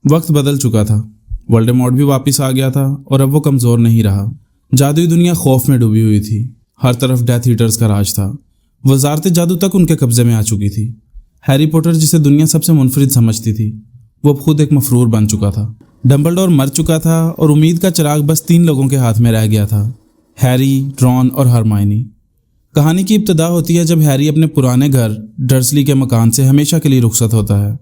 वक्त बदल चुका था। वोल्डेमॉर्ट भी वापस आ गया था और अब वो कमज़ोर नहीं रहा। जादुई दुनिया खौफ में डूबी हुई थी। हर तरफ डेथ ईटर्स का राज था। वजारत जादू तक उनके कब्जे में आ चुकी थी। हैरी पॉटर, जिसे दुनिया सबसे मुनफरिद समझती थी, वो अब खुद एक मफरूर बन चुका था। डंबलडोर मर चुका था और उम्मीद का चिराग बस 3 लोगों के हाथ में रह गया था, हैरी, रॉन और हरमाइनी। कहानी की इब्तिदा होती है जब हैरी अपने पुराने घर डर्सली के मकान से हमेशा के लिए रुखसत होता है।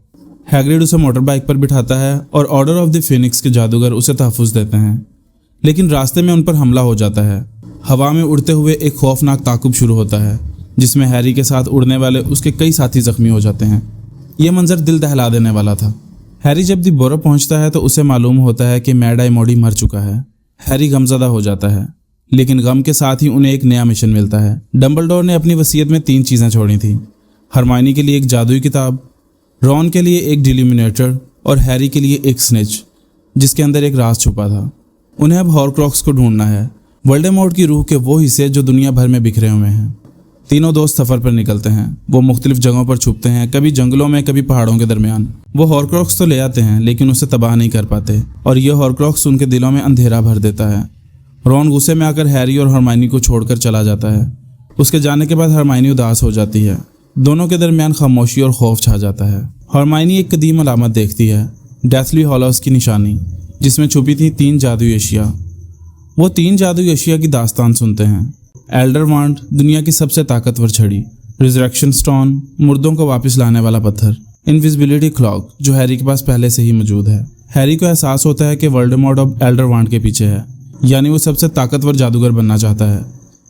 हैग्रिड उसे मोटर बाइक पर बिठाता है और ऑर्डर ऑफ द फिनिक्स के जादूगर उसे तहफ़्फ़ुज़ देते हैं, लेकिन रास्ते में उन पर हमला हो जाता है। हवा में उड़ते हुए एक खौफनाक ताक़ुब शुरू होता है जिसमें हैरी के साथ उड़ने वाले उसके कई साथी जख्मी हो जाते हैं। यह मंजर दिल दहला देने वाला था। हैरी जब दी बोरो पहुंचता है तो उसे मालूम होता है कि मैड आई मोडी मर चुका है। हैरी गमज़दा हो जाता है, लेकिन गम के साथ ही उन्हें एक नया मिशन मिलता है। डंबलडोर ने अपनी वसीयत में 3 चीज़ें छोड़ी थीं। हरमाइनी के लिए एक जादुई किताब, रॉन के लिए एक डिल्यूमिनेटर और हैरी के लिए एक स्निच जिसके अंदर एक राज छुपा था। उन्हें अब हॉरक्रॉक्स को ढूंढना है, वोल्डेमॉर्ट की रूह के वो हिस्से जो दुनिया भर में बिखरे हुए हैं। तीनों दोस्त सफ़र पर निकलते हैं। वो मुख्तलिफ जगहों पर छुपते हैं, कभी जंगलों में, कभी पहाड़ों के दरमियान। वो हॉरक्रॉक्स तो ले आते हैं लेकिन उसे तबाह नहीं कर पाते और ये हॉरक्रॉक्स उनके दिलों में अंधेरा भर देता है। रॉन गुस्से में आकर हैरी और हरमाइनी को छोड़कर चला जाता है। उसके जाने के बाद हरमाइनी उदास हो जाती है। दोनों के दरमियान खामोशी और खौफ छा जाता है। हरमाइनी एक कदीम अलामत देखती है, डेथली हॉलोज़ की निशानी, जिसमें छुपी थी 3 जादुई अशिया। वो 3 जादुई अशिया की दास्तान सुनते हैं। एल्डर वांड, दुनिया की सबसे ताकतवर छड़ी, रिजरेक्शन स्टोन, मुर्दों को वापस लाने वाला पत्थर, इनविजिबिलिटी क्लॉक, जो हैरी के पास पहले से ही मौजूद है। हैरी को एहसास होता है कि वोल्डेमॉर्ट अब एल्डर वांड के पीछे है, यानी वो सबसे ताकतवर जादूगर बनना चाहता है।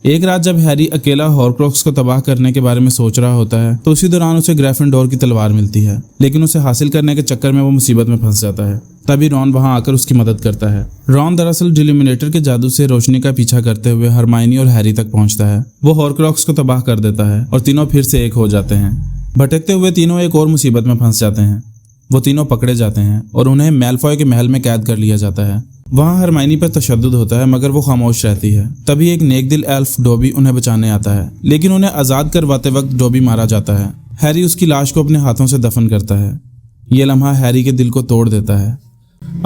एक रात जब हैरी अकेला हॉरक्रॉक्स को तबाह करने के बारे में सोच रहा होता है तो उसी दौरान उसे ग्रैफिंडोर की तलवार मिलती है, लेकिन उसे हासिल करने के चक्कर में वो मुसीबत में फंस जाता है। तभी रॉन वहां आकर उसकी मदद करता है। रॉन दरअसल डिल्यूमिनेटर के जादू से रोशनी का पीछा करते हुए हरमाइनी और हैरी तक पहुंचता है। वो हॉरक्रॉक्स को तबाह कर देता है और तीनों फिर से एक हो जाते हैं। भटकते हुए तीनों एक और मुसीबत में फंस जाते हैं। वो तीनों पकड़े जाते हैं और उन्हें मैलफॉय के महल में कैद कर लिया जाता है। वहाँ हरमाइनी पर तशद्दुद होता है मगर वो खामोश रहती है। तभी एक नेकदिल एल्फ डोबी उन्हें बचाने आता है, लेकिन उन्हें आज़ाद करवाते वक्त डोबी मारा जाता है। हैरी उसकी लाश को अपने हाथों से दफन करता है। ये लम्हा हैरी के दिल को तोड़ देता है।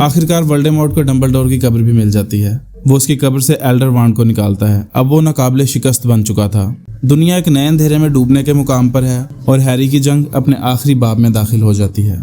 आखिरकार वोल्डेमॉर्ट को डंबलडोर की कब्र भी मिल जाती है। वो उसकी कब्र से एल्डर वांड को निकालता है। अब वो नाकाबिले शिकस्त बन चुका था। दुनिया एक नए अंधेरे में डूबने के मुकाम पर है और हैरी की जंग अपने आखिरी बाब में दाखिल हो जाती है।